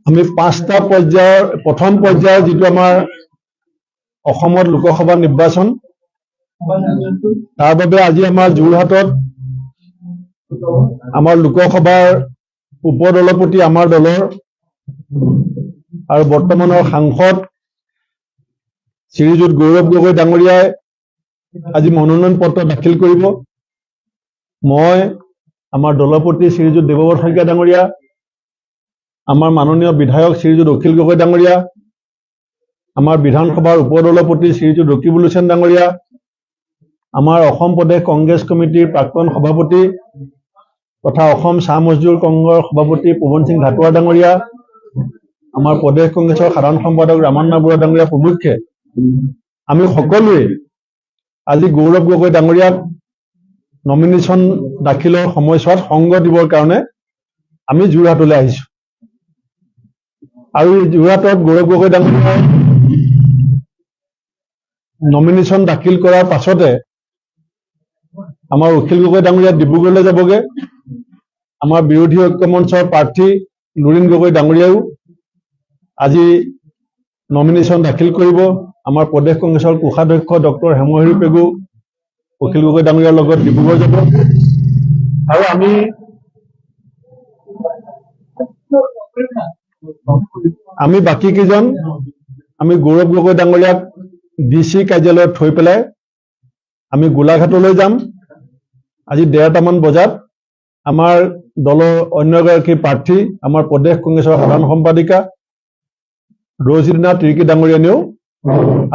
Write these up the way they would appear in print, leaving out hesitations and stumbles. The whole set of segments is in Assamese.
আমি 5টা পৰ্যায়ৰ প্ৰথম পৰ্যায়ৰ যিটো আমাৰ অসমত লোকসভা নিৰ্বাচন তাৰ বাবে আজি আমাৰ যোৰহাটত আমাৰ লোকসভাৰ উপদলপতি আমাৰ দলৰ আৰু বৰ্তমানৰ সাংসদ শ্ৰীযুত গৌৰৱ গগৈ ডাঙৰীয়াই আজি মনোনয়ন পত্ৰ দাখিল কৰিব। মই আমাৰ দলপতি শ্ৰীযুত দেৱব্ৰত শইকীয়া ডাঙৰীয়া, আমাৰ মাননীয় বিধায়ক শ্ৰীযুত অখিল গগৈ ডাঙৰীয়া, আমাৰ বিধানসভাৰ উপদলপতি শ্ৰীযুত ৰকিবুল হুছেইন ডাঙৰীয়া, আমাৰ অসম প্ৰদেশ কংগ্ৰেছ কমিটিৰ প্ৰাক্তন সভাপতি তথা অসম চাহ মজদুৰ সংঘৰ সভাপতি পৱন সিং ঘাটোৱাৰ ডাঙৰীয়া, আমাৰ প্ৰদেশ কংগ্ৰেছৰ সাধাৰণ সম্পাদক ৰামান্না বৰুৱা ডাঙৰীয়া প্ৰমুখ্যে আমি সকলোৱে আজি গৌৰৱ গগৈ ডাঙৰীয়াক নমিনেশ্যন দাখিলৰ সময়ছোৱাত সংগ দিবৰ কাৰণে আমি যোৰহাটলৈ আহিছোঁ। আৰু যোৰহাটত গৌৰৱ গগৈ ডাঙৰীয়াই নমিনেশ্যন দাখিল কৰাৰ পাছতে আমাৰ অখিল গগৈ ডাঙৰীয়া ডিব্ৰুগড়লৈ যাবগে। আমাৰ বিৰোধী ঐক্য মঞ্চৰ প্ৰাৰ্থী লুৰিণ গগৈ ডাঙৰীয়াও আজি নমিনেশ্যন দাখিল কৰিব। আমাৰ প্ৰদেশ কংগ্ৰেছৰ কোষাধ্যক্ষ ডক্টৰ হেমহৰি পেগু অখিল গগৈ ডাঙৰীয়াৰ লগত ডিব্ৰুগড় যাব। আৰু আমি বাকী কেইজন আমি গৌৰৱ গগৈ ডাঙৰীয়াক DC কাৰ্যালয়ত থৈ পেলাই আমি গোলাঘাটলৈ যাম। আজি 1:30মান বজাত আমাৰ দলৰ অন্য এগৰাকী প্ৰাৰ্থী আমাৰ প্ৰদেশ কংগ্ৰেছৰ সাধাৰণ সম্পাদিকা ৰজিনা তিৰ্কী ডাঙৰীয়ানেও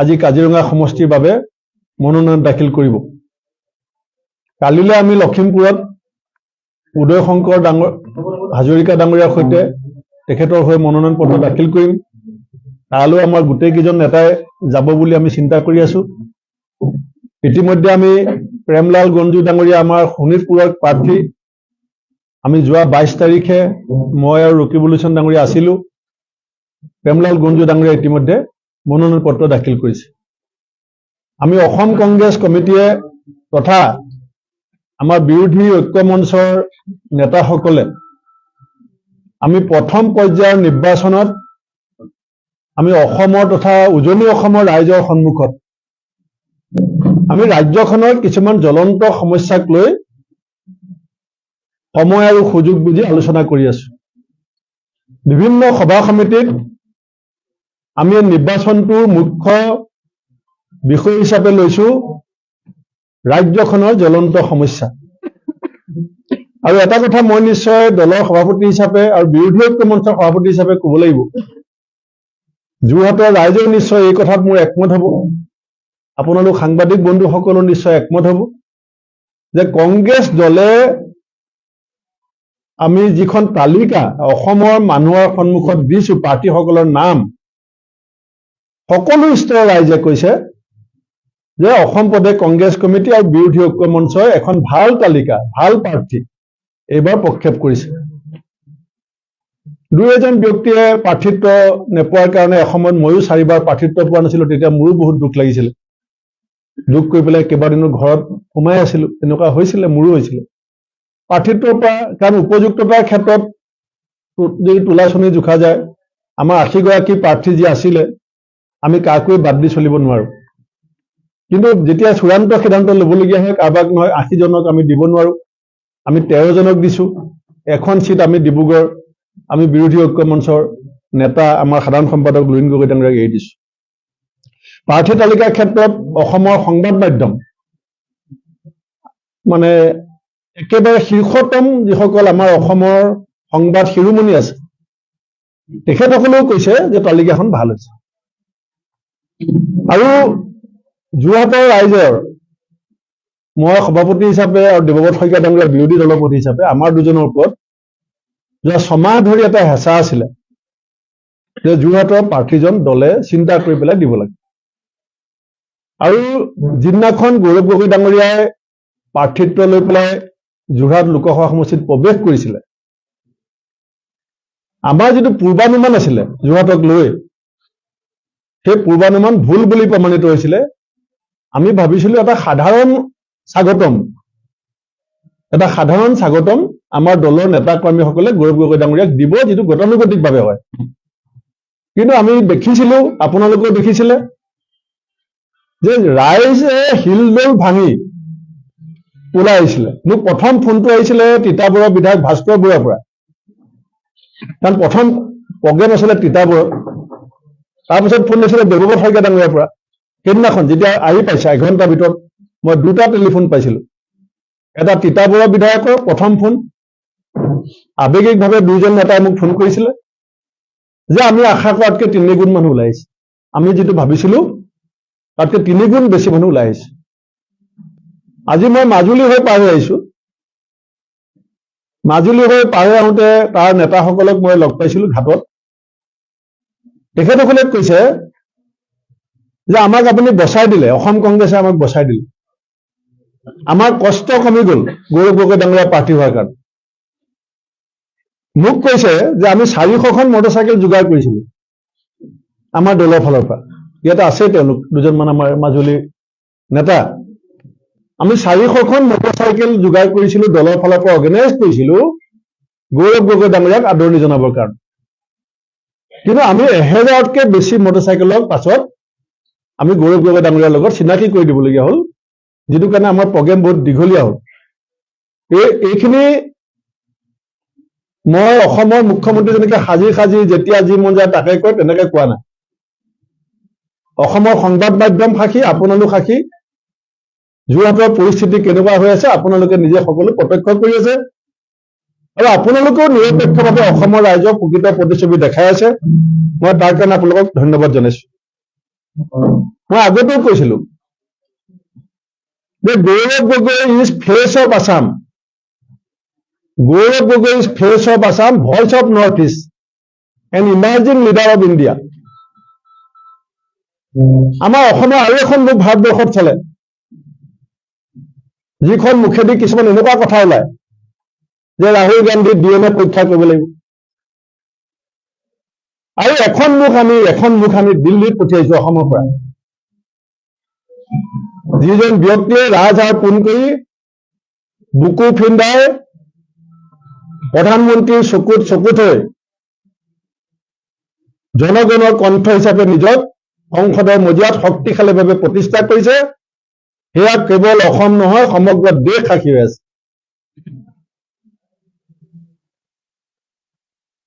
আজি কাজিৰঙা সমষ্টিৰ বাবে মনোনয়ন দাখিল কৰিব। কালিলৈ আমি লখিমপুৰত উদয় শংকৰ হাজৰিকা ডাঙৰীয়াৰ সৈতে তেখেতৰ হৈ মনোনয়ন পত্ৰ দাখিল কৰিম। তালৈ আমাৰ গোটেইকেইজন নেতাই যাব বুলি আমি চিন্তা কৰি আছো। ইতিমধ্যে আমি প্ৰেমলাল গঞ্জু ডাঙৰীয়া আমাৰ শোণিতপুৰৰ প্ৰাৰ্থী, আমি যোৱা 22 তাৰিখে মই আৰু ৰকিবুল হুছেইন ডাঙৰীয়া আছিলোঁ। প্ৰেমলাল গঞ্জু ডাঙৰীয়া ইতিমধ্যে মনোনয়ন পত্ৰ দাখিল কৰিছে। আমি অসম কংগ্ৰেছ কমিটিয়ে তথা আমাৰ বিৰোধী ঐক্য মঞ্চৰ নেতাসকলে আমি প্ৰথম পৰ্যায়ৰ নিৰ্বাচনত আমি অসমৰ তথা উজনি অসমৰ ৰাইজৰ সন্মুখত আমি ৰাজ্যখনৰ কিছুমান জ্বলন্ত সমস্যাক লৈ সময় আৰু সুযোগ বুজি আলোচনা কৰি আছো। বিভিন্ন সভা সমিতিত আমি নিৰ্বাচনটোৰ মুখ্য বিষয় হিচাপে লৈছো ৰাজ্যখনৰ জ্বলন্ত সমস্যা। আৰু এটা কথা মই নিশ্চয় দলৰ সভাপতি হিচাপে আৰু বিৰোধী ঐক্য মঞ্চৰ সভাপতি হিচাপে ক'ব লাগিব, যোৰহাটৰ ৰাইজেও নিশ্চয় এই কথাত মোৰ একমত হ'ব, আপোনালোক সাংবাদিক বন্ধুসকলো নিশ্চয় একমত হ'ব যে কংগ্ৰেছ দলে আমি যিখন তালিকা অসমৰ মানুহৰ সন্মুখত দিছো প্ৰাৰ্থীসকলৰ নাম, সকলো স্তৰৰ ৰাইজে কৈছে যে অসম প্ৰদেশ কংগ্ৰেছ কমিটি আৰু বিৰোধী ঐক্য মঞ্চই এখন ভাল তালিকা, ভাল প্ৰাৰ্থী এইবাৰ প্ৰক্ষেপ কৰিছে। দুই এজন ব্যক্তিয়ে প্ৰাৰ্থিত্ব নোপোৱাৰ কাৰণে এসময়ত ময়ো 4বাৰ প্ৰাৰ্থিত্ব পোৱা নাছিলো, তেতিয়া মোৰো বহুত দুখ লাগিছিলে। দুখ কৰি পেলাই কেইবাদিনো ঘৰত সোমাই আছিলো, এনেকুৱা হৈছিলে, মোৰো হৈছিলে। প্ৰাৰ্থিত্বৰ পৰা কাৰণ উপযুক্ততাৰ ক্ষেত্ৰত যদি তোলাচনী জোখা যায়, আমাৰ 80গৰাকী প্ৰাৰ্থী যি আছিলে আমি কাকোৱে বাদ দি চলিব নোৱাৰো। কিন্তু যেতিয়া চূড়ান্ত সিদ্ধান্ত ল'বলগীয়া হয় কাৰোবাক নহয় 80জনক আমি দিব নোৱাৰো। আমি 13জনক দিছো। এখন চিট আমি ডিব্ৰুগড় আমি বিৰোধী ঐক্য মঞ্চৰ নেতা আমাৰ সাধাৰণ সম্পাদক লুৰিণ গগৈ ডাঙৰীয়াক এৰি দিছো। প্ৰাৰ্থী তালিকাৰ ক্ষেত্ৰত অসমৰ সংবাদ মাধ্যম মানে একেবাৰে শীৰ্ষতম যিসকল আমাৰ অসমৰ সংবাদ শিৰোমণি আছে তেখেতসকলেও কৈছে যে তালিকাখন ভাল হৈছে। আৰু যোৰহাটৰ ৰাইজৰ মই সভাপতি হিচাপে আৰু দেৱব্ৰত শইকীয়া ডাঙৰীয়া বিৰোধী দলপতি হিচাপে আমাৰ দুজনৰ ওপৰত যোৱা 6 মাহ ধৰি এটা হেঁচা আছিলে যে যোৰহাটৰ প্ৰাৰ্থীজন দলে চিন্তা কৰি পেলাই দিব লাগে। আৰু যিদিনাখন গৌৰৱ গগৈ ডাঙৰীয়াই প্ৰাৰ্থিত্ব লৈ পেলাই যোৰহাট লোকসভা সমষ্টিত প্ৰৱেশ কৰিছিলে, আমাৰ যিটো পূৰ্বানুমান আছিলে যোৰহাটক লৈ, সেই পূৰ্বানুমান ভুল বুলি প্ৰমাণিত হৈছিলে। আমি ভাবিছিলো এটা সাধাৰণ স্বাগতম আমাৰ দলৰ নেতা কৰ্মীসকলে গৌৰৱ গগৈ ডাঙৰীয়াক দিব, যিটো গতানুগতিকভাৱে হয়। কিন্তু আমি দেখিছিলো, আপোনালোকেও দেখিছিলে, যে ৰাইজে শিলদৌল ভাঙি ওলাই আহিছিলে। মোক প্ৰথম ফোনটো আহিছিলে তিতাবৰৰ বিধায়ক ভাস্কৰ বৰুৱাৰ পৰা, কাৰণ প্ৰথম প্ৰগ্ৰেম আছিলে তিতাবৰৰ। তাৰপিছত ফোন আহিছিলে দেৱব্ৰত শইকীয়া ডাঙৰীয়াৰ পৰা। সেইদিনাখন যেতিয়া আহি পাইছে এঘণ্টাৰ ভিতৰত মই 2টা টেলিফোন পাইছিলো। এটা তিতাবৰৰ বিধায়কৰ প্ৰথম ফোন, আৱেগিকভাৱে 2জন নেতাই মোক ফোন কৰিছিলে যে আমি আশা কৰাতকৈ 3 গুণ মানুহ ওলাই আহিছে, আমি যিটো ভাবিছিলো তাতকৈ 3 গুণ বেছি মানুহ ওলাই আহিছে। আজি মই মাজুলী হৈ পাৰ হৈ আহিছো। মাজুলী হৈ পাৰ হৈ আহোঁতে তাৰ নেতাসকলক মই লগ পাইছিলো ঘাটত। তেখেতসকলে কৈছে যে আমাক আপুনি বচাই দিলে, অসম কংগ্ৰেছে আমাক বচাই দিলে, আমাৰ কষ্ট কমি গ'ল গৌৰৱ গগৈ ডাঙৰীয়া প্ৰাৰ্থী হোৱাৰ কাৰণে। মোক কৈছে যে আমি 400খন মটৰচাইকেল যোগাৰ কৰিছিলো আমাৰ দলৰ ফালৰ পৰা। ইয়াতে আছে তেওঁলোক 2জনমান আমাৰ মাজুলীৰ নেতা। আমি 400খন মটৰচাইকেল যোগাৰ কৰিছিলো, দলৰ ফালৰ পৰা অৰ্গেনাইজ কৰিছিলো গৌৰৱ গগৈ ডাঙৰীয়াক আদৰণি জনাবৰ কাৰণে। কিন্তু আমি 1000তকৈ বেছি মটৰচাইকেলৰ পাছত আমি গৌৰৱ গগৈ ডাঙৰীয়াৰ লগত চিনাকি কৰি দিবলগীয়া হ'ল, যিটো কাৰণে আমাৰ প্ৰগ্ৰেম বহুত দীঘলীয়া হ'ল। এইখিনি মই অসমৰ মুখ্যমন্ত্ৰী যেনেকৈ সাজি সাজি যেতিয়া যি মন যায় তাকে কয়, তেনেকৈ কোৱা নাই। অসমৰ সংবাদ মাধ্যম সাক্ষী, আপোনালোক সাক্ষী, যোৰহাটৰ পৰিস্থিতি কেনেকুৱা হৈ আছে আপোনালোকে নিজে সকলো প্ৰত্যক্ষ কৰি আছে, আৰু আপোনালোকেও নিৰপেক্ষভাৱে অসমৰ ৰাইজক প্ৰকৃত প্ৰতিচ্ছবি দেখাই আছে। মই তাৰ কাৰণে আপোনালোকক ধন্যবাদ জনাইছো। মই আগতেও কৈছিলো যে Gaurav Gogoi is face of Assam, Gaurav Gogoi is face of Assam, voice of north east, an emerging leader of India. আমাৰ অসমৰ আৰু এখন মুখ ভাৰতবৰ্ষত চলে, যিখন মুখেদি কিছুমান এনেকুৱা কথা ওলায় যে ৰাহুল গান্ধী DNA পৰীক্ষা কৰিব লাগিব, আৰু এখন মুখ আমি দিল্লীত পঠিয়াইছো অসমৰ পৰা, যিজন ব্যক্তিয়ে ৰাজহাড় পোন কৰি বুকু ফিন্দাই প্ৰধানমন্ত্ৰীৰ চকুত চকু থৈ জনগণৰ কণ্ঠ হিচাপে নিজক সংসদৰ মজিয়াত শক্তিশালীভাৱে প্ৰতিষ্ঠা কৰিছে। সেয়া কেৱল অসম নহয়, সমগ্ৰ দেশ সাক্ষী হৈ আছে।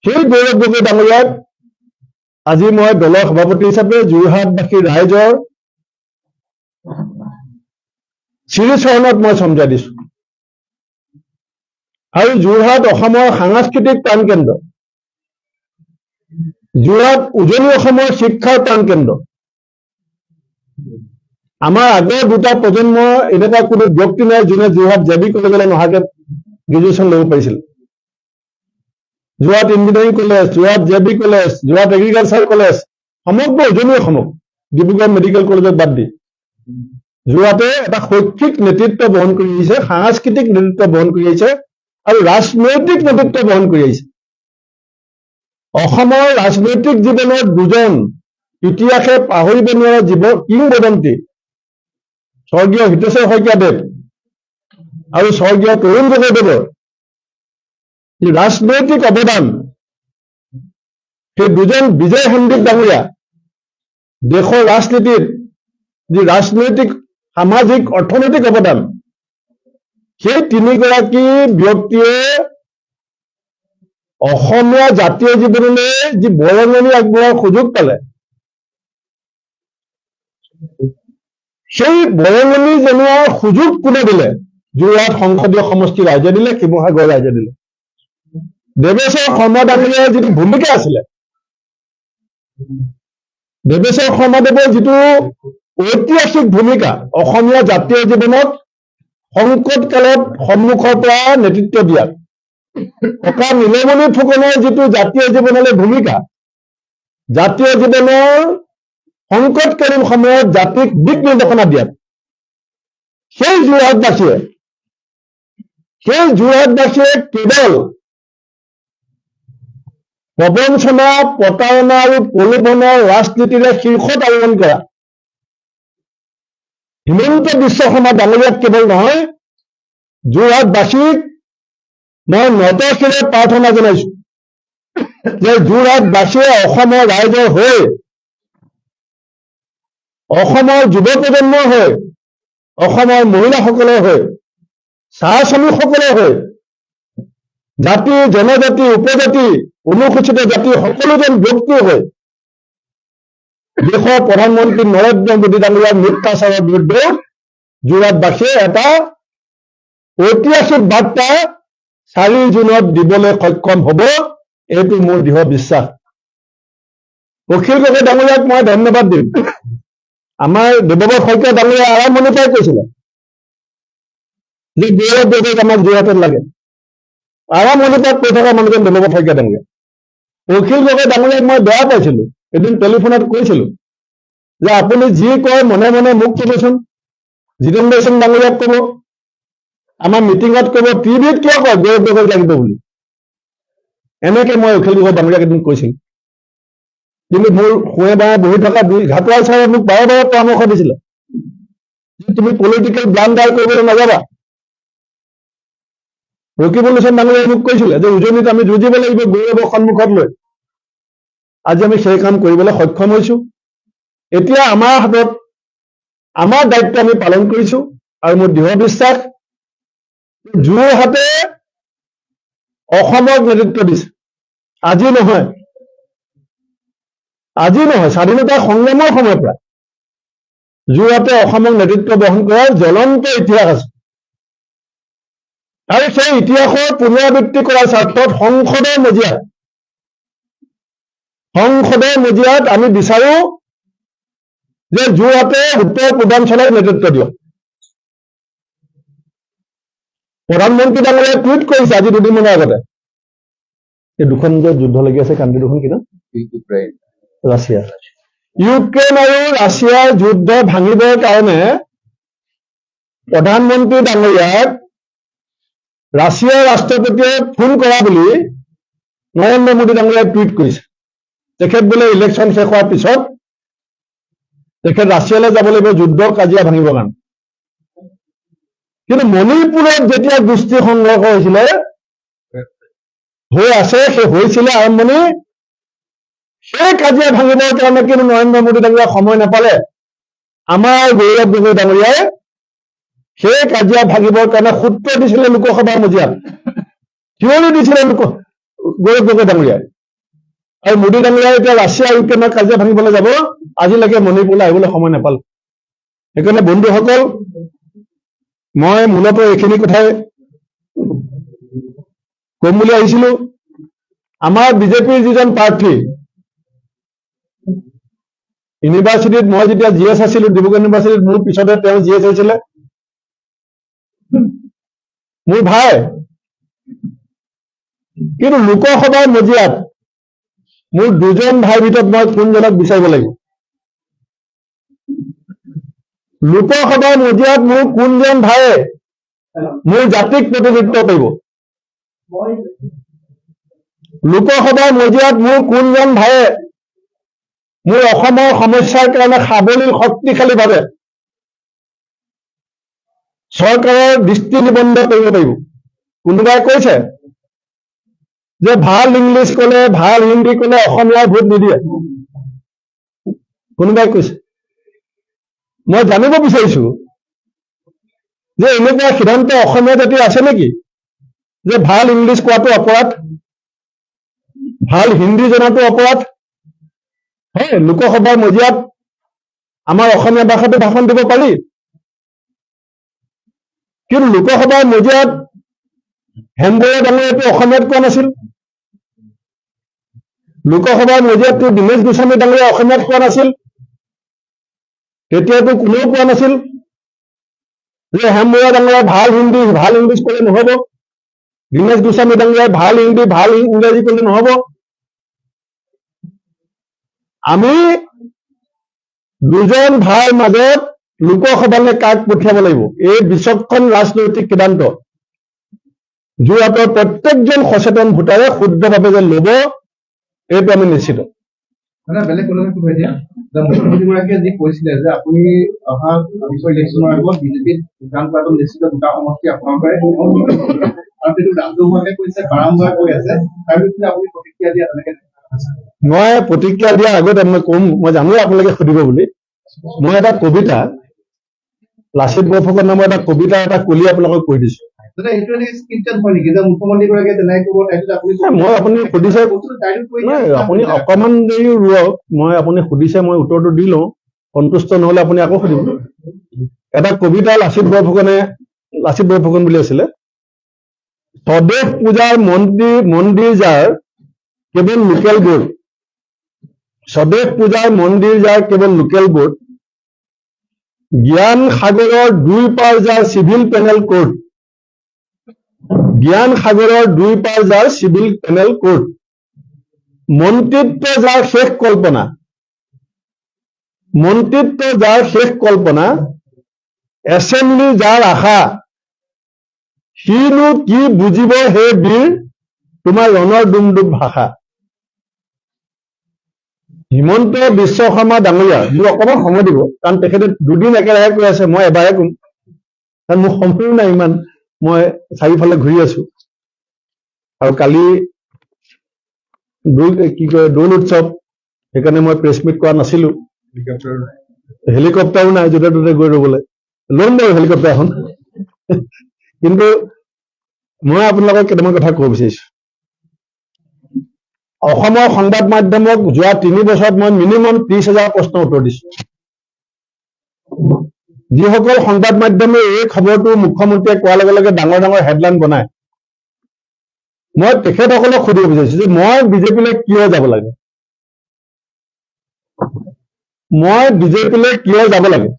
সেই গৌৰৱ গগৈ ডাঙৰীয়াক আজি মই দলৰ সভাপতি হিচাপে যোৰহাটবাসী ৰাইজৰ শ্ৰীচৰণত মই চমজাই দিছো। আৰু যোৰহাট অসমৰ সাংস্কৃতিক প্ৰাণকেন্দ্ৰ, যোৰহাট উজনি অসমৰ শিক্ষাৰ প্ৰাণকেন্দ্ৰ। আমাৰ আগৰ 2টা প্ৰজন্ম এনেকুৱা কোনো ব্যক্তি নাই যোনে যোৰহাট JB কলেজলৈ নহাকে গ্ৰেজুৱেশ্যন ল'ব পাৰিছিল। Jorhat engineering college, Jorhat JB college, Jorhat agriculture college, সমগ্ৰ উজনি অসমক ডিব্ৰুগড় মেডিকেল কলেজক বাদ দি যোৰহাটে এটা শৈক্ষিক নেতৃত্ব বহন কৰি আহিছে, সাংস্কৃতিক নেতৃত্ব বহন কৰি আহিছে, আৰু ৰাজনৈতিক নেতৃত্ব বহন কৰি আহিছে। অসমৰ ৰাজনৈতিক জীৱনত 2জন ইতিহাসে পাহৰিব নোৱাৰা কিংবদন্তি, স্বৰ্গীয় হিতেশ্বৰ শইকীয়াদেৱ আৰু স্বৰ্গীয় তৰুণ গগৈদেৱৰ যি ৰাজনৈতিক অৱদান, সেই 2জন বিজয় সন্দীপ ডাঙৰীয়া দেশৰ ৰাজনীতিত যি ৰাজনৈতিক, সামাজিক, অৰ্থনৈতিক অৱদান, সেই 3গৰাকী ব্যক্তিয়ে অসমীয়া জাতীয় জীৱনলৈ যি বৰঙণি আগবঢ়োৱাৰ সুযোগ পালে, সেই বৰঙণি জনোৱাৰ সুযোগ কোনে দিলে? যোৰহাট সংসদীয় সমষ্টিৰ ৰাইজে দিলে, শিৱসাগৰ ৰাইজে দিলে। দেৱেশ্বৰ শৰ্মা ডাঙৰীয়াৰ যিটো ভূমিকা আছিলে, দেৱেশ্বৰ শৰ্মাদেৱৰ যিটো ঐতিহাসিক ভূমিকা অসমীয়া জাতীয় জীৱনত সংকট কালত সন্মুখৰ পৰা নেতৃত্ব দিয়াত, ককা নীলমণি ফুকনৰ যিটো জাতীয় জীৱনলৈ ভূমিকা, জাতীয় জীৱনৰ সংকটকালীন সময়ত জাতিক দিক নিৰ্দেশনা দিয়াত, সেই যোৰহাটবাসীয়ে কেৱল প্ৰবঞ্চনা, প্ৰতাৰণা আৰু প্ৰলোভনৰ ৰাজনীতিৰে শীৰ্ষত আৰোহণ কৰা হিমন্ত বিশ্ব শৰ্মা ডাঙৰীয়াক কেৱল নহয়, যোৰহাটবাসীক মই নতশিৰে প্ৰাৰ্থনা জনাইছো যে যোৰহাটবাসীয়ে অসমৰ ৰাইজৰ হৈ, অসমৰ যুৱ প্ৰজন্মৰ হৈ, অসমৰ মহিলাসকলৰ হৈ, চাহ শ্ৰমিকসকলৰ হৈ, জাতি, জনজাতি, উপজাতি, অনুসূচিত জাতি সকলোজন ব্যক্তিৰ হৈ দেশৰ প্ৰধানমন্ত্ৰী নৰেন্দ্ৰ মোদী ডাঙৰীয়াৰ মিথ্যাচাৰৰ বিৰুদ্ধে যোৰহাটবাসীয়ে এটা ঐতিহাসিক বাৰ্তা 4 জুনত দিবলৈ সক্ষম হ'ব, এইটো মোৰ দৃঢ় বিশ্বাস। অখিল গগৈ ডাঙৰীয়াক মই ধন্যবাদ দিম। আমাৰ দেৱব্ৰত শইকীয়া ডাঙৰীয়াই আৰম্ভণিৰ পৰাই কৈছিলে যে গৌৰৱ গগৈক আমাক যোৰহাটত লাগে। আৰম্ভণিৰ পৰা কৈ থকা মানুহজন দেৱব্ৰত শইকীয়া ডাঙৰীয়া। অখিল গগৈ ডাঙৰীয়াক মই বেয়া পাইছিলো। এদিন টেলিফোনত কৈছিলো যে আপুনি যি কয় মনে মনে মোক ক'বচোন, জিতেন্দ্ৰ সিং ডাঙৰীয়াক ক'ব, আমাৰ মিটিঙত ক'ব, টিভিত কিয় কয় গৌৰৱ গগৈক লাগিব বুলি। এনেকে মই অখিল গগৈ ডাঙৰীয়াক এদিন কৈছিলো। কিন্তু মোৰ শুৱে বায়ে বহি থকা ঘাটুৱাল ছাৰে মোক বাৰে বাৰে পৰামৰ্শ দিছিলে যে তুমি পলিটিকেল ব্লাণ্ডাৰ কৰিবলৈ নাযাবা। ৰকিবুল হুছেইন ডাঙৰীয়াই মোক কৈছিলে যে উজনিত আমি যুঁজিব লাগিব গৌৰৱক সন্মুখত লৈ। আজি আমি সেই কাম কৰিবলৈ সক্ষম হৈছো। এতিয়া আমাৰ হাতত আমাৰ দায়িত্ব আমি পালন কৰিছো, আৰু মোৰ দৃঢ় বিশ্বাস যোৰহাটে অসমক নেতৃত্ব দিছে। আজি নহয়, স্বাধীনতা সংগ্ৰামৰ সময়ৰ পৰা যোৰহাটে অসমক নেতৃত্ব বহন কৰাৰ জ্বলন্ত ইতিহাস আছে। আৰু সেই ইতিহাসৰ পুনৰাবৃত্তি কৰাৰ স্বাৰ্থত সংসদৰ মজিয়াত আমি বিচাৰো যে যোৰহাটে উত্তৰ পূৰ্বাঞ্চলক নেতৃত্ব দিয়ক। প্ৰধানমন্ত্ৰী ডাঙৰীয়াই টুইট কৰিছে আজি 2 দিনমানৰ আগতে, এই দুখন যে যুদ্ধ লাগি আছে কাণ্ট্ৰি দুখন কি নাম? ৰাছিয়া। ইউক্ৰেইন আৰু ৰাছিয়াৰ যুদ্ধ ভাঙিবৰ কাৰণে প্ৰধানমন্ত্ৰী ডাঙৰীয়াক ৰাছিয়াৰ ৰাষ্ট্ৰপতিয়ে ফোন কৰা বুলি নৰেন্দ্ৰ মোদী ডাঙৰীয়াই টুইট কৰিছে। তেখেত বোলে ইলেকশ্যন শেষ হোৱাৰ পিছত তেখেত ৰাছিয়ালৈ যাব লাগিব যুদ্ধ কাজিয়া ভাঙিবৰ কাৰণে। কিন্তু মণিপুৰত যেতিয়া গোষ্ঠী সংঘৰ্ষ হৈছিলে আৰম্ভণি, সেই কাজিয়া ভাঙিবৰ কাৰণে কিন্তু নৰেন্দ্ৰ মোদী ডাঙৰীয়াই সময় নাপালে। আমাৰ গৌৰৱ গগৈ ডাঙৰীয়াই সেই কাজিয়া ভাঙিবৰ কাৰণে সূত্ৰ দিছিলে লোকসভাৰ মজিয়াত, থিয়ৰি দিছিলে গৌৰৱ গগৈ ডাঙৰীয়াই। আৰু মোদী ডাঙৰীয়াই এতিয়া ৰাছিয়া ইউক্ৰেইনৰ কাজিয়া ভাঙিবলৈ যাব, আজিলৈকে মণিপুৰলৈ আহিবলৈ সময় নাপালে। সেইকাৰণে বন্ধুসকল, মই মূলতঃ এইখিনি কথাই কম বুলি আহিছিলো। আমাৰ বিজেপিৰ যিজন প্ৰাৰ্থী, ইউনিভাৰ্চিটিত মই যেতিয়া GS আছিলো, ডিব্ৰুগড় ইউনিভাৰ্চিটিত মোৰ পিছতে তেওঁ GS হৈছিলে, মোৰ ভাই। কিন্তু লোকসভাৰ মজিয়াত মোৰ 2জন ভাইৰ ভিতৰত মই কোনজনক বিচাৰিব লাগিব? লোকসভাৰ মজিয়াত মোৰ কোনজন ভাইয়ে মোৰ জাতিক প্ৰতিনিধিত্ব কৰিব? লোকসভাৰ মজিয়াত মোৰ কোনজন ভাইয়ে মোৰ অসমৰ সমস্যাৰ কাৰণে সাৱলীল শক্তিশালীভাৱে চৰকাৰৰ দৃষ্টি নিবদ্ধ কৰিব পাৰিব? কোনোবাই কৈছে যে ভাল ইংলিছ ক'লে, ভাল হিন্দী ক'লে অসমীয়াই ভোট নিদিয়ে। কোনোবাই কৈছে। মই জানিব বিচাৰিছো যে এনেকুৱা সিদ্ধান্ত অসমীয়া জাতিৰ আছে নেকি যে ভাল ইংলিছ কোৱাটো অপৰাধ, ভাল হিন্দী জনাটো অপৰাধ? হয়, লোকসভাৰ মজিয়াত আমাৰ অসমীয়া ভাষাটো ভাষণ দিব পাৰি, কিন্তু লোকসভাৰ মজিয়াত হেমবুঢ়া ডাঙৰীয়াটো অসমীয়াত কোৱা নাছিল। লোকসভাৰ মজিয়াতটো দিনেশ গোস্বামী ডাঙৰীয়াই অসমীয়াত কোৱা নাছিল। তেতিয়াতো কোনেও কোৱা নাছিল যে হেমবুঢ়া ডাঙৰীয়াই ভাল হিন্দী, ভাল ইংলিছ ক'লে নহ'ব, দিনেশ গোস্বামী ডাঙৰীয়াই ভাল হিন্দী, ভাল ইংৰাজী ক'লে নহ'ব। আমি 2জন ভাইৰ মাজত লোকসভালৈ কাক পঠিয়াব লাগিব, এই বিচক্ষণ ৰাজনৈতিক সিদ্ধান্ত যোৰহাটৰ প্ৰত্যেকজন সচেতন ভোটাৰে শুদ্ধভাৱে যে ল'ব, এইটো আমি নিশ্চিত। বেলেগ কথা কৈ দিয়া মুখ্যমন্ত্ৰীগৰাকীয়ে যি কৈছিলে যে আপুনি অহা ইলেকশ্যনৰ আগত বিজেপিত যোগদান কৰাটো নিশ্চিত, দুটা সমষ্টি আপোনাৰ পৰাই আৰু সেইটো ৰাজহুৱাকে কৈছে, বাৰম্বাৰ কৈ আছে, তাৰ বিৰুদ্ধে আপুনি প্ৰতিক্ৰিয়া দিয়া তেনেকে? মই প্ৰতিক্ৰিয়া দিয়াৰ আগতে মই কম, মই জানোৱে আপোনালোকে সুধিব বুলি, মই এটা কবিতা, লাচিত বৰফুকন নামৰ এটা কবিতা এটা কলি আপোনালোকক কৈ দিছো। এইটো এনেকে স্ক্ৰিপ্টেড হয় নেকি যে মুখ্যমন্ত্ৰীগৰাকীয়ে তেনেকে ক'ব, তাৰপিছত আপুনি সুধিছে, আপুনি অকমান দেৰি ৰুৱক, আপুনি সুধিছে, মই উত্তৰটো দি লওঁ, সন্তুষ্ট নহলে আপুনি আকৌ সুধিব। এটা কবিতা লাচিত বৰফুকন বুলি আছিলে, স্বদেশ পূজাৰ মন্দিৰ যাৰ কেৱল লোকেল বোৰ্ড, স্বদেশ পূজাৰ মন্দিৰ যাৰ কেৱল লোকেল বোৰ্ড, জ্ঞান সাগৰৰ দুই পাৰ যাৰ চিভিল পেনেল কোৰ্ট, জ্ঞান সাগৰৰ দুই পাৰ যাৰ চিভিল পেনেল কোৰ্ট, মন্ত্ৰিত্ব যাৰ শেষ কল্পনা, মন্ত্ৰিত্ব যাৰ শেষ কল্পনা, এছেম্বলি যাৰ আশা, সিনো কি বুজিব হে বীৰ তোমাৰ ৰণৰ ডুমডুম ভাষা। হিমন্ত বিশ্ব শৰ্মা ডাঙৰীয়া, মোক অকণমান সময় দিব, কাৰণ তেখেতে দুদিন একেৰাহে কৈ আছে, মই এবাৰে কম, কাৰণ মোৰ সময়ো নাই ইমান, মই চাৰিওফালে ঘূৰি আছো। আৰু কালি দৌল উৎসৱ, সেইকাৰণে মই প্ৰেছ মিট কৰা নাছিলো, হেলিকপ্টাৰো নাই য'তে ত'তে গৈ ৰবলৈ, ল'ম বাৰু হেলিকপ্টাৰ এখন। কিন্তু মই আপোনালোকক কেইটামান কথা ক'ব বিচাৰিছো। অসমৰ সংবাদ মাধ্যমক যোৱা 3 বছৰত মই মিনিমাম 30,000 প্ৰশ্ন উত্তৰ দিছো। যিসকল সংবাদ মাধ্যমে এই খবৰটো মুখ্যমন্ত্ৰীয়ে কোৱাৰ লগে লগে ডাঙৰ ডাঙৰ হেডলাইন বনায়, মই তেখেতসকলক সুধিব বিচাৰিছো যে মই বিজেপিলৈ কিয় যাব লাগে, মই বিজেপিলৈ কিয় যাব লাগে।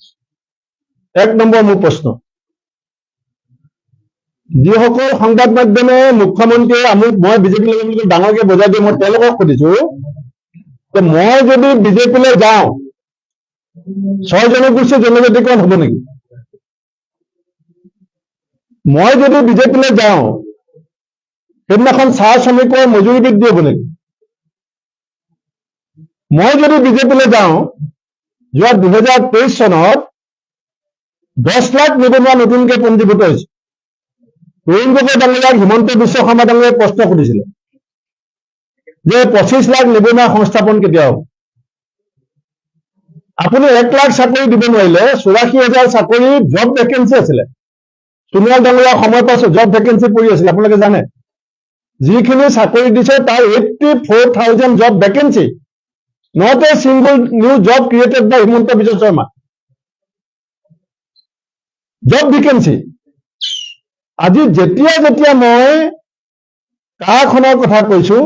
1 নম্বৰ মোৰ প্ৰশ্ন। যিসকল সংবাদ মাধ্যমে মুখ্যমন্ত্ৰীয়ে মই বিজেপিলৈ যাব বুলি ডাঙৰকে বজাই দিয়ে, মই তেওঁলোকক সুধিছো যে মই যদি বিজেপিলৈ যাওঁ 6 জনগোষ্ঠীৰ জনজাতিকৰণ হ'ব নেকি? মই যদি বিজেপিলৈ যাওঁ সেইদিনাখন চাহ শ্ৰমিকৰ মজুৰি বৃদ্ধি হ'ব নেকি? মই যদি বিজেপিলৈ যাওঁ যোৱা 2023 চনত 10 লাখ নিবনুৱা নতুনকৈ পঞ্জীভূত হৈছে। তৰুণ গগৈ ডাঙৰীয়াক হিমন্ত বিশ্ব শৰ্মা ডাঙৰীয়াই প্ৰশ্ন সুধিছিলে যে 25 লাখ নিবনুৱা সংস্থাপন কেতিয়া হ'ব? আপুনি 1 লাখ চাকৰি দিব নোৱাৰিলে, 84,000 চাকৰি জব ভেকেঞ্চি আছিলে। সোণোৱাল ডাঙৰীয়াৰ সময়ৰ পৰা জব ভেকেঞ্চি পৰি আছিলে, আপোনালোকে জানে। যিখিনি চাকৰি দিছে তাৰ 84,000 job vacancy, not a single new job created by Himanta Biswa Sarma. Job vacancy. আজি যেতিয়া মই কাৰখনৰ কথা কৈছো,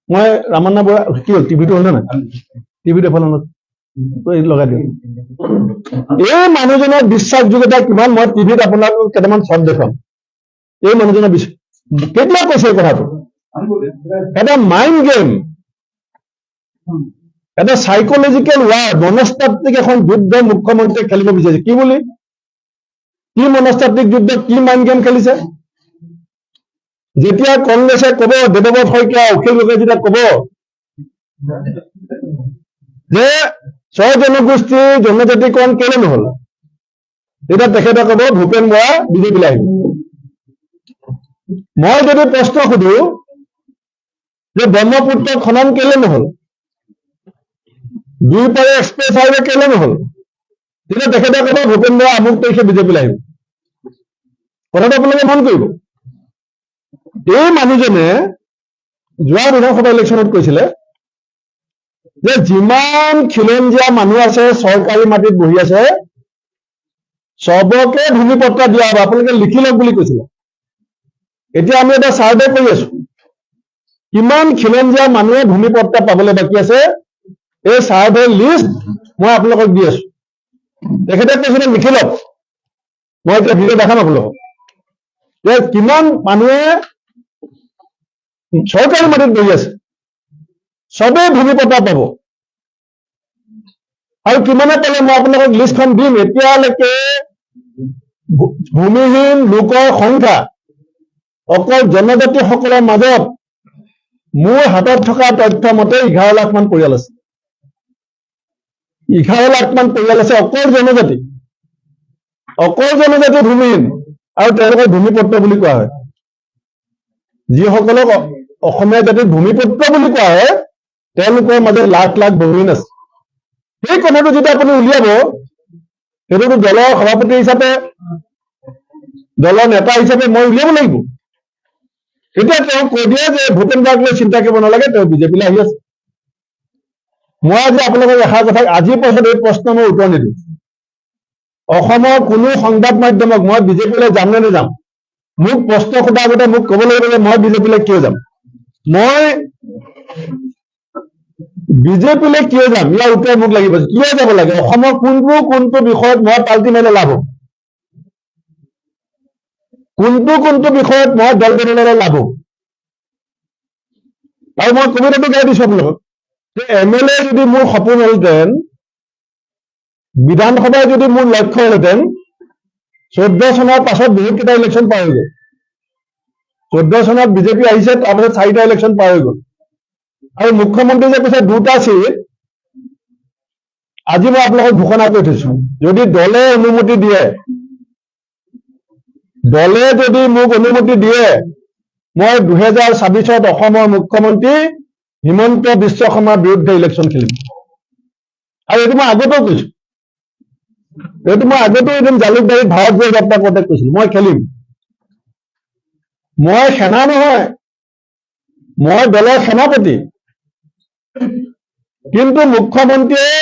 মই ৰামান্না বৰা, কি হ'ল টিভিটো হ'ল নে নাই? টিভিটো এফালে লগাই দিওঁ। এই মানুহজনৰ বিশ্বাসযোগ্যতা কিমান, মই টিভিত আপোনালোকক কেইটামান শ্বট দেখুৱাম। এই মানুহজনৰ কেতিয়া কৈছে এই কথাটো? এটা মাইণ্ড গেম, এটা চাইকলজিকেল ৱাৰ, মনস্তাত্ত্বিক এখন যুদ্ধ মুখ্যমন্ত্ৰীয়ে খেলিব বিচাৰিছে। কি বুলি? কি মনস্তাত্ত্বিক যুদ্ধ, কি মাইণ্ড গেম খেলিছে? যেতিয়া কংগ্ৰেছে কব, দেৱব্ৰত শইকীয়া, অখিল গগৈ যেতিয়া কব যে 6 জনগোষ্ঠীৰ জনজাতিকৰণ কেলে নহল, তেতিয়া তেখেতে কব ভূপেন বৰা বিজেপিলৈ আহিব। মই যদি প্ৰশ্ন সুধো যে ব্ৰহ্মপুত্ৰ খনন কেলে নহল, দুইপাৰে এক্সপ্ৰেছ হাইৱে কেলে নহল, তেতিয়া তেখেতে কব ভূপেন বৰা আমুক তাৰিখে বিজেপিলৈ আহিব। কথাটো আপোনালোকে মন কৰিব। এই মানুহজনে যোৱা বিধানসভা ইলেকশ্যনত কৈছিলে যে যিমান খিলঞ্জীয়া মানুহ আছে চৰকাৰী মাটিত বহি আছে চবকে ভূমিপট্টা দিয়া হ'ব, আপোনালোকে লিখি লওক বুলি কৈছিলে। এতিয়া আমি এটা চাৰ্ভে কৰি আছো, কিমান খিলঞ্জীয়া মানুহে ভূমিপট্টা পাবলৈ বাকী আছে, এই চাৰ্ভে লিষ্ট মই আপোনালোকক দি আছো। তেখেতে কৈছিলে লিখি লওক, মই এতিয়া ভিডিঅ' দেখাম আপোনালোকক যে কিমান মানুহে চৰকাৰী মাটিত বহি আছে, চবেই ভূমিপট্টা পাব। আৰু কিমানে পালে মই আপোনালোকক লিষ্টখন দিম। এতিয়ালৈকে ভূমিহীন লোকৰ সংখ্যা অকল জনজাতিসকলৰ মাজত মোৰ হাতত থকা তথ্য মতে 11 লাখ মান পৰিয়াল আছে। 11 লাখমান পৰিয়াল আছে অকল জনজাতি ভূমিহীন, আৰু তেওঁলোকক ভূমিপত্ৰ বুলি কোৱা হয়। যিসকলক অসমীয়া জাতিৰ ভূমিপত্ৰ বুলি কোৱা হয়, তেওঁলোকৰ মাজত লাখ লাখ ভূমিহীন আছে। সেই কথাটো যেতিয়া আপুনি উলিয়াব, সেইটোতো দলৰ সভাপতি হিচাপে, দলৰ নেতা হিচাপে মই উলিয়াব লাগিব। এতিয়া তেওঁ কৈ দিয়ে যে ভূপেন বৰাক লৈ চিন্তা কৰিব নালাগে, তেওঁ বিজেপিলৈ আহি আছে। মই আজি আপোনালোকক এষাৰ কথা, আজিৰ পাছত এই প্ৰশ্ন মই উত্তৰ নিদিওঁ। অসমৰ কোনো সংবাদ মাধ্যমক মই বিজেপিলৈ যাম নে নাযাম, মোক প্ৰশ্ন সোধাৰ আগতে মোক ক'ব লাগিব যে মই বিজেপিলৈ কিয় যাম। মই বিজেপিলৈ কিয় যাম, ইয়াৰ উত্তৰ মোক লাগিব। কিয় যাব লাগে, অসমৰ কোনটো বিষয়ত মই পাল্টি মাৰিলে লাভ হ'ব, কোনটো বিষয়ত মই দল বদলালে লাভ হ'ব। আৰু মই কবিতাটো গাই দিছো আপোনালোকক যে MLA যদি মোৰ সপোন হ'লহেঁতেন, বিধানসভাই যদি মোৰ লক্ষ্য হ'লহেঁতেন, 14 চনৰ পাছত বহুতকেইটা ইলেকশ্যন পাৰ হৈ গ'ল। 14 চনত বিজেপি আহিছে, তাৰপাছত 4টা ইলেকশ্যন পাৰ হৈ গ'ল। আৰু মুখ্যমন্ত্ৰী যে কৈছে 2টা চিট, আজি মই আপোনালোকক ঘোষণা কৰি থৈছো, যদি দলে অনুমতি দিয়ে, দলে যদি মোক অনুমতি দিয়ে, মই 2024ত অসমৰ মুখ্যমন্ত্ৰী হিমন্ত বিশ্ব শৰ্মাৰ বিৰুদ্ধে ইলেকশ্যন খেলিম। আৰু এইটো মই আগতেও কৈছো, এদিন জালুকবাৰীত ভাৰত জয় যাত্ৰা কৰোঁতে কৈছিলো, মই খেলিম। মই সেনা নহয়, মই দলৰ সেনাপতি। কিন্তু মুখ্যমন্ত্ৰীয়ে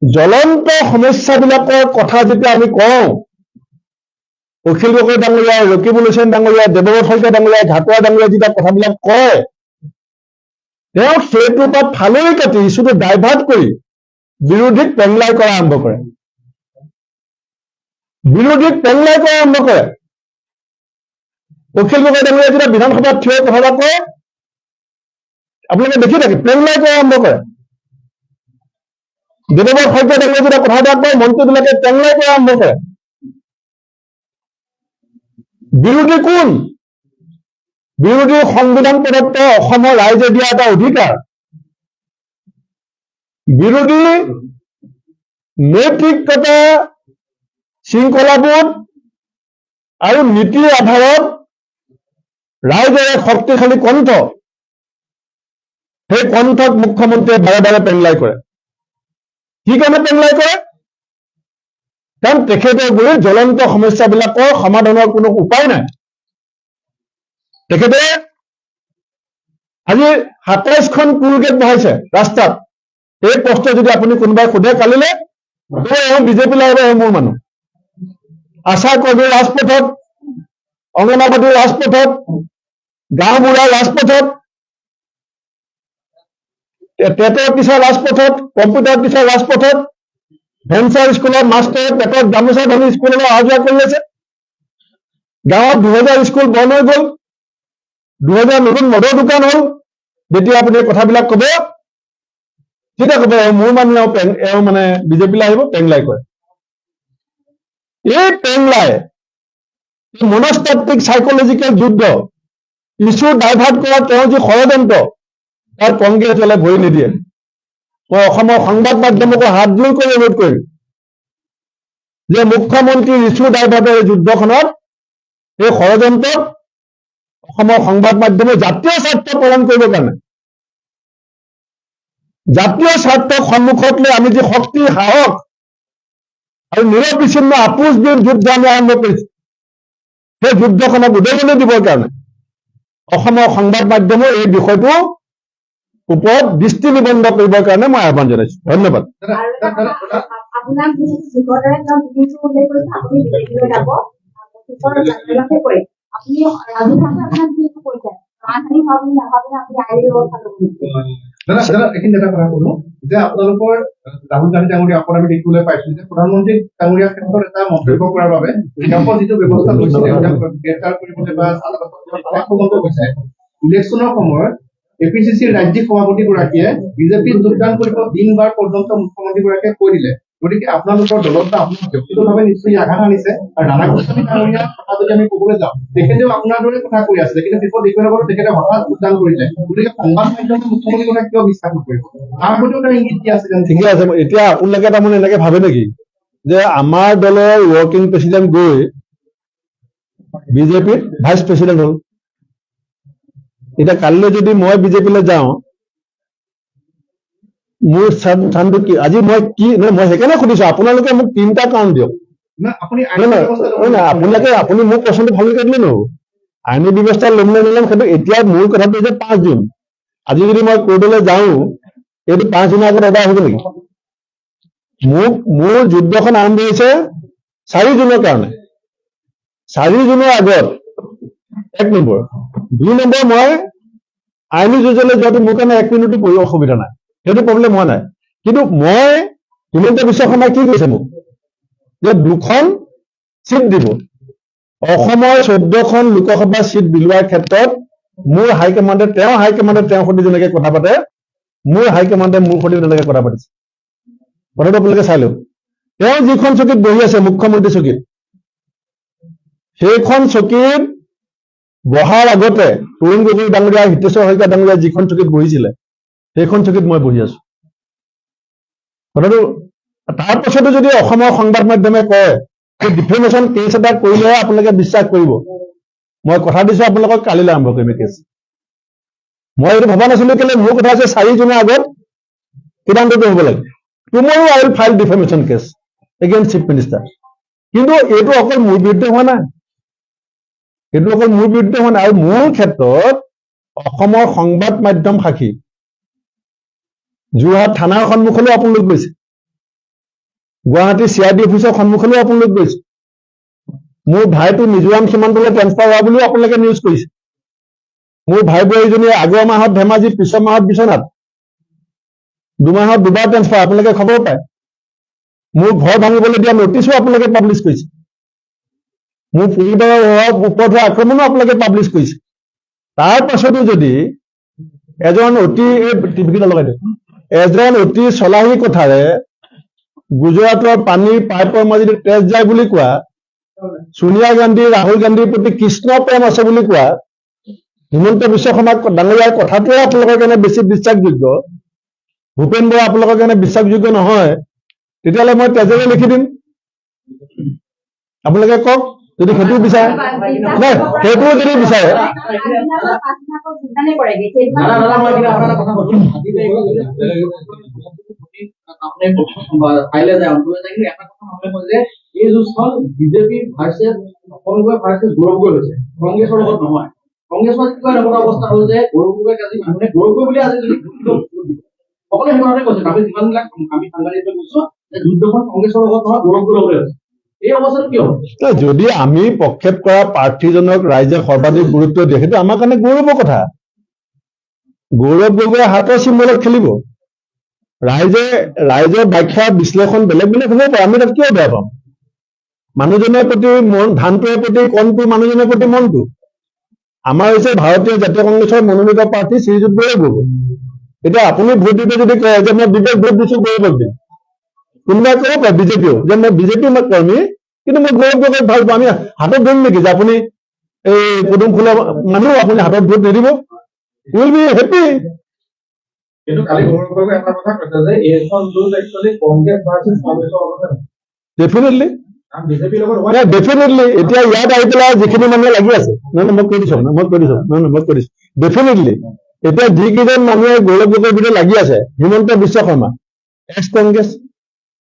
জ্বলন্ত সমস্যাবিলাকৰ কথা যেতিয়া আমি কওঁ, অখিল গগৈ ডাঙৰীয়া, ৰকিবুল হুছেইন ডাঙৰীয়া, দেৱব্ৰত শইকীয়া ডাঙৰীয়া, ঘাটোৱা ডাঙৰীয়া যেতিয়া কথাবিলাক কয়, তেওঁ সেইটোৰ পৰা ফালৰি কাটি ইছ্যুটো ডাইভাৰ্ট কৰি বিৰোধীক পেংলাই কৰা আৰম্ভ কৰে। অখিল গগৈ ডাঙৰীয়া যেতিয়া বিধানসভাত থিয় কথা এটা কয়, আপোনালোকে দেখি থাকে, পেংলাই কৰা আৰম্ভ কৰে। দেৱব্ৰত শইকীয়া ডাঙৰীয়া যেতিয়া কথা এটা কয়, মন্ত্ৰীবিলাকে পেংলাই কৰা আৰম্ভ কৰে। বিৰোধী কোন? বিৰোধী সংবিধান প্ৰদত্ত অসমৰ ৰাইজে দিয়া এটা অধিকাৰ। বিৰোধী নৈতিকতা, শৃংখলাবোধ আৰু নীতিৰ আধাৰত ৰাইজৰ এক শক্তিশালী কণ্ঠ, সেই কণ্ঠক মুখ্যমন্ত্ৰীয়ে বাৰে বাৰে পেংলাই কৰে। কি কাৰণে পেংলাই কৰে? কাৰণ তেখেতৰ গুৰিত জ্বলন্ত সমস্যাবিলাকৰ সমাধানৰ কোনো উপায় নাই। তেখেতে আজি 27খন টুল গেট বহাইছে ৰাস্তাত। এই প্ৰশ্ন যদি আপুনি কোনোবাই সোধে কালিলে, এওঁ বিজেপিলৈ আহিব, এওঁ মোৰ মানুহ। আশা কৰ্মীৰ ৰাজপথত, অংগনাবাদীৰ ৰাজপথত, গাঁওবুঢ়াৰ ৰাজপথত, টেটৰ টিচাৰ ৰাজপথত, কম্পিউটাৰ টিচাৰ ৰাজপথত, ভেঞ্চাৰ স্কুলৰ মাষ্টৰে পেটত গামোচা বান্ধি স্কুললৈ অহা যোৱা কৰি আছে। গাঁৱত 2000 স্কুল বন্ধ হৈ গ'ল, 2000 নতুন মদৰ দোকান হ'ল। যেতিয়া আপুনি কথাবিলাক ক'ব, তেতিয়া ক'ব মোৰ মানুহ, এওঁ মানে বিজেপিলৈ আহিব, পেংলাই কৰে। এই পেংলাই, মনস্তাত্ত্বিক চাইকলজিকেল যুদ্ধ, ইছ্যু ডাইভাৰ্ট কৰা তেওঁ যি ষড়যন্ত্ৰ, তাত কংগ্ৰেছলে ভৰি নিদিয়ে। মই অসমৰ সংবাদ মাধ্যমকো হাত জোৰ কৰি অনুৰোধ কৰিম যে মুখ্যমন্ত্ৰীৰ ইছ্যু ডাইভাৰ্টৰ এই যুদ্ধখনত, এই ষড়যন্ত্ৰক অসমৰ সংবাদ মাধ্যমে জাতীয় স্বাৰ্থ প্ৰদান কৰিবৰ কাৰণে, জাতীয় স্বাৰ্থক সন্মুখত লৈ আমি যি শক্তি, সাহস আৰু নিৰবিচ্ছিন্ন আপোচবিহীন যুদ্ধ আমি আৰম্ভ কৰিছো, সেই যুদ্ধখনক উদগনি দিবৰ কাৰণে অসমৰ সংবাদ মাধ্যমৰ এই বিষয়টো ওপৰত দৃষ্টি নিবদ্ধ কৰিবৰ কাৰণে মই আহ্বান জনাইছো। ধন্যবাদ। আপোনাক যিদৰে তেওঁ কিছু উল্লেখ কৰিছে, আপুনি বিজেপিলৈ যাব, আপুনি ৰাজহুৱাকৈ আপোনাক কি কৈছে? ৰাজধানী হোৱা বুলি নাভাবে, আপুনি আইনী ব্যৱস্থা ল'ব। এইখিনি এটা কথা কলো যে আপোনালোকৰ ৰাহুল গান্ধী ডাঙৰীয়া অকল আমি দেখিবলৈ পাইছো যে প্ৰধানমন্ত্ৰী ডাঙৰীয়াৰ ক্ষেত্ৰত এটা মন্তব্য কৰাৰ বাবে তেওঁলোকৰ যিটো ব্যৱস্থা লৈছিলে, গ্ৰেপ্তাৰ কৰিবলৈ বা গৈছে, ইলেকশ্যনৰ সময়ত APCCৰ ৰাজ্যিক সভাপতিগৰাকীয়ে বিজেপিত যোগদান কৰিব দিন বাৰ পৰ্যন্ত মুখ্যমন্ত্ৰীগৰাকীয়ে কৈ দিলে গতিকে আপোনালোকৰ দলত বা আপোনাৰ ব্যক্তিগতভাৱে নিশ্চয় আঘাত আনিছে আৰু নানা গোস্বামী ডাঙৰীয়াৰ কথা যদি আমি ক'বলৈ যাওঁ তেখেতেও আপোনাৰ দৰে কথা কৈ আছিলে, কিন্তু শেষত দেখুৱাই নগলো তেখেতে হঠাৎ যোগদান কৰিলে। গতিকে সংবাদ মাধ্যমে মুখ্যমন্ত্ৰীৰ কথা কিয় বিশ্বাস নকৰিব? তাৰ প্ৰতিও তেওঁ ইংগিত দিয়া আছিলে। ঠিকে আছে। এতিয়া আপোনালোকে তাৰমানে এনেকে ভাবে নেকি যে আমাৰ দলৰ ৱৰ্কিং প্ৰেচিডেণ্ট গৈ বিজেপিত ভাইচ প্ৰেচিডেণ্ট হ'ল? এতিয়া কালিলৈ যদি মই বিজেপিলৈ যাওঁ, মোৰ স্থানটো কি? আজি মই কি মই সেইকাৰণে সুধিছো, আপোনালোকে মোক 3টা কাৰণ দিয়ক। না, আপুনি আপুনি মোক প্ৰশ্নটো ভালকৈ দিলে নহ'ব। আইনী ব্যৱস্থা ল'ম নে নল'ম সেইটো এতিয়া মূল কথাটো যে 5 জুন। আজি যদি মই কোৰ্টলৈ যাওঁ, এইটো 5 জুনৰ আগত এবাৰ হ'ব নেকি? মোৰ যুদ্ধখন আৰম্ভ হৈছে 4 জুনৰ কাৰণে। 4 জুনৰ আগত 1 নম্বৰ। 2 নম্বৰ, মই আইনী যুঁজলৈ যোৱাটো মোৰ কাৰণে 1 মিনিটো অসুবিধা নাই, সেইটো প্ৰব্লেম হোৱা নাই। কিন্তু মই হিমন্ত বিশ্ব শৰ্মাই কি কৈছে মোক যে 2খন চিট দিব। অসমৰ 14খন লোকসভা চিট বিলোৱাৰ ক্ষেত্ৰত মোৰ হাইকমাণ্ডে তেওঁৰ সৈতে যেনেকে কথা পাতে, মোৰ হাইকমাণ্ডে মোৰ সৈতে তেনেকে কথা পাতিছে। কথাটো আপোনালোকে চাই লওক। তেওঁ যিখন চকীত বহি আছে, মুখ্যমন্ত্ৰী চকীত, সেইখন চকীত বহাৰ আগতে তৰুণ গগৈ ডাঙৰীয়া, হিতেশ্বৰ শইকীয়া ডাঙৰীয়া যিখন চকীত বহিছিলে, সেইখন চকীত মই বহি আছো। কথাটো তাৰ পাছতো যদি অসমৰ সংবাদ মাধ্যমে কয় যে ডিফেমেশ্যন কেছ এটা কৰিলেহে আপোনালোকে বিশ্বাস কৰিব, মই কথা দিছো আপোনালোকক কালিলৈ আৰম্ভ কৰিম এই কেছ। মই এইটো ভবা নাছিলো, কেলে মোৰ কথা আছে 4 জুনৰ আগত সিদ্ধান্তটো হ'ব লাগে। Tomorrow I will file defamation case against chief minister. কিন্তু এইটো অকল মোৰ বিৰুদ্ধে হোৱা নাই, আৰু মোৰ ক্ষেত্ৰত অসমৰ সংবাদ মাধ্যম সাক্ষী। যোৰহাট থানাৰ সন্মুখলৈও আপোনালোক গৈছে, গুৱাহাটী CID অফিচৰ সন্মুখলৈও আপোনালোক গৈছে। মোৰ ভাইটো মিজোৰাম সীমান্তলৈ ট্ৰেন্সফাৰ হোৱা বুলিও আপোনালোকে নিউজ কৰিছে। মোৰ ভাই বোৱাৰীজনীয়ে আগৰ মাহত ধেমাজি, পিছৰ মাহত বিশ্বনাথ, 2 মাহত 2বাৰ ট্ৰেন্সফাৰ, আপোনালোকে খবৰ পায়। মোৰ ঘৰ ভাঙিবলৈ দিয়া নটিছো আপোনালোকে পাব্লিছ কৰিছে। মোৰ পৰিবাৰৰ ওপৰত হোৱা আক্ৰমণো আপোনালোকে পাব্লিছ কৰিছে। তাৰ পাছতো যদি এজন অতি চলাহী কথাৰে গুজৰাটৰ পানীৰ পাইপৰ মাজেদি তেজ যায় বুলি কোৱা, ছোনিয়া গান্ধী, ৰাহুল গান্ধীৰ প্ৰতি কৃষ্ণ প্ৰেম আছে বুলি কোৱা হিমন্ত বিশ্ব শৰ্মা ডাঙৰীয়াৰ কথাটোৱে আপোনালোকৰ কাৰণে বেছি বিশ্বাসযোগ্য, ভূপেন বৰা আপোনালোকৰ কাৰণে বিশ্বাসযোগ্য নহয়, তেতিয়াহ'লে মই তেজেৰে লিখি দিম। আপোনালোকে কওক যদি সেইটো বিচাৰে। নাই, সেইটোও যদি বিচাৰে এই যুঁজখন বিজেপি ভাৰ্চেছ গৌৰৱ গগৈ হৈছে, কংগ্ৰেছৰ লগত নহয়। কংগ্ৰেছৰ এনেকুৱা অৱস্থা হ'ল যে গৌৰৱ গগৈক আজি মানুহে গৌৰৱ গগৈ বুলি আজি যদি সকলোৱে সেই কথাতে কৈছে। আমি যিমানবিলাক আমি সাংবাদিক কৈছো যে যুদ্ধখন কংগ্ৰেছৰ লগত নহয়, গৌৰৱ গগৈ হৈছে। এই অৱস্থাটো কিয়? যদি আমি প্ৰক্ষেপ কৰা প্ৰাৰ্থীজনক ৰাইজে সৰ্বাধিক গুৰুত্ব দিয়ে, সেইটো আমাৰ কাৰণে গৌৰৱৰ কথা। গৌৰৱ গগৈয়ে হাতৰ চিম্বলত খেলিব। ৰাইজৰ ব্যাখ্যা বিশ্লেষণ বেলেগ বেলেগ হ'ব পাৰে, আমি তাত কিয় বেয়া পাম? মানুহজনৰ প্ৰতি ধানটোৰ প্ৰতি কণটো, মানুহজনৰ প্ৰতি মনটো। আমাৰ হৈছে ভাৰতীয় জাতীয় কংগ্ৰেছৰ মনোনীত প্ৰাৰ্থী শ্ৰীযুত গৌৰৱ গগৈ। এতিয়া আপুনি ভোট দিতে যদি কয় যে মই বিবেক ভোট দিছো গৌৰৱক দিম, কোনোবাই ক'ব পাৰে বিজেপিও যে মই বিজেপি কৰ্মী কিন্তু মই গৌৰৱ গগৈক ভাল পাওঁ, আমি হাতত ধৰিম নেকি যে আপুনি এই পদুম ফুলৰ মানুহ, আপুনি হাতত ভোট নিদিব? Will be happy. কিন্তু কালি গৌৰৱ গগৈ এটা কথা কৈছে যে এইখন যুঁজ একচুৱেলি কংগ্ৰেছ ভাৰ্চেছ কংগ্ৰেছৰ লগত ডেফিনেটলি বিজেপিৰ লগত ডেফিনেটলি। এতিয়া ইয়াত আহি পেলাই যিখিনি মানুহে লাগি আছে, নহয় মই কৈ দিছো ডেফিনেটলি এতিয়া যিকেইজন মানুহে গৌৰৱ গগৈৰ ভিতৰত লাগি আছে, Himanta Biswa Sharma x Congress,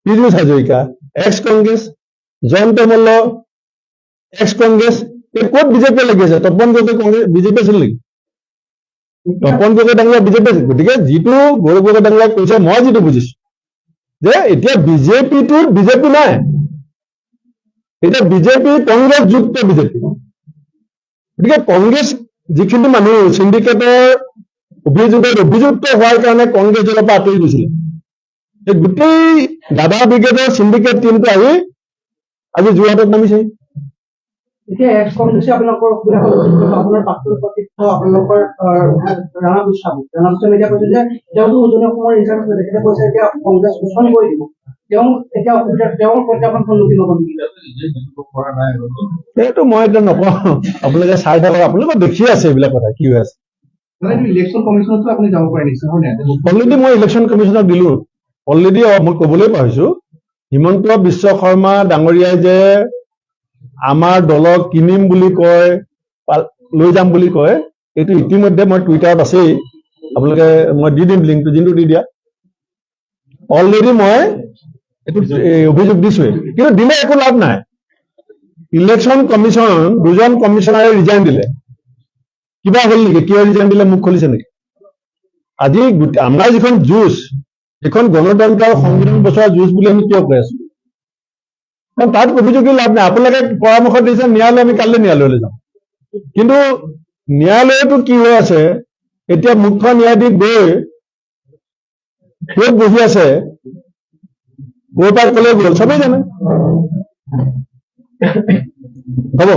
Piyush Hazarika x Congress, Jayanta Malla x Congress, ক'ত বিজেপি লাগি আছে? তপন গগৈ কংগ্ৰেছ বিজেপি আছিল নেকি? তপন গগৈ ডাঙৰীয়া বিজেপি আছিল। গতিকে যিটো গৌৰৱ গগৈ ডাঙৰীয়াই কৈছে, মই যিটো বুজিছো যে এতিয়া বিজেপিটোত বিজেপি নাই, এতিয়া বিজেপি কংগ্ৰেছ যুক্ত বিজেপি। গতিকে কংগ্ৰেছ যিখিনি মানুহ চিণ্ডিকেটৰ অভিযুক্ত হোৱাৰ কাৰণে কংগ্ৰেছ দলৰ পৰা আঁতৰি গৈছিলে, এই গোটেই দাদা ব্ৰিগেডৰ চিণ্ডিকেট টিমটো আহি আজি যোৰহাটত নামিছে। এতিয়া এক্স কংগ্ৰেছে আপোনালোকৰ অসুবিধা হ'ল, আপোনাৰ প্ৰাক্তন সতীৰ্থ আপোনালোকৰ ৰাণা গোস্বামী এতিয়া কৈছে যে তেওঁতো উজনি অসমৰ ৰিজাৰ্ভ আছে, তেখেতে কৈছে এতিয়া কংগ্ৰেছ শোষণ কৰি দিব। এতিয়া তেওঁৰ প্ৰত্যাহ্বান সন্মুখীন হ'ব নেকি? সেইটো মই এতিয়া নকওঁ, আপোনালোকে চাই থাকক, আপোনালোকে দেখি আছে এইবিলাক কথা কি হৈ আছে। মানে ইলেকশ্যন কমিশ্যনতো আপুনি যাব পাৰে নিশ্চয় হয় নাই? অলৰেডি মই ইলেকশ্যন কমিশ্যনক দিলো। অলৰেডি মই কবলৈ পাহৰিছো, হিমন্ত বিশ্ব শৰ্মা ডাঙৰীয়াই যে আমাৰ দলক কিনিম বুলি কয়, লৈ যাম বুলি কয়, এইটো ইতিমধ্যে মই টুইটাৰত আছেই, আপোনালোকে মই দি দিম লিংকটো, দিনটো দি দিয়া। অলৰেডি মই এইটো অভিযোগ দিছোৱে, কিন্তু দিলে একো লাভ নাই। ইলেকশ্যন কমিশ্যন দুজন কমিশ্যনাৰে ৰিজাইন দিলে, কিবা হ'ল নেকি? কিয় ৰিজাইন দিলে মুখ খুলিছে নেকি? আজি আমাৰ যিখন যুঁজ, সেইখন গণতন্ত্ৰ আৰু সংবিধান বচোৱা যুঁজ বুলি আমি কিয় কৈ আছো? কাৰণ তাত অভিযোগ লাভ নাই। আপোনালোকে পৰামৰ্শ দিছে ন্যায়ালয়, আমি কাইলৈ ন্যায়ালয়লৈ যাম। কিন্তু ন্যায়ালয়তো কি হৈ আছে, এতিয়া মুখ্য ন্যায়াধীশ গৈ ক'ত বহি আছে, ক'ৰ পৰা ক'লে গ'ল চবেই জানে। হ'ব,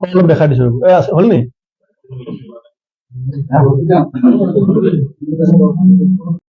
অলপ দেখাই দিছো, হ'ল নি?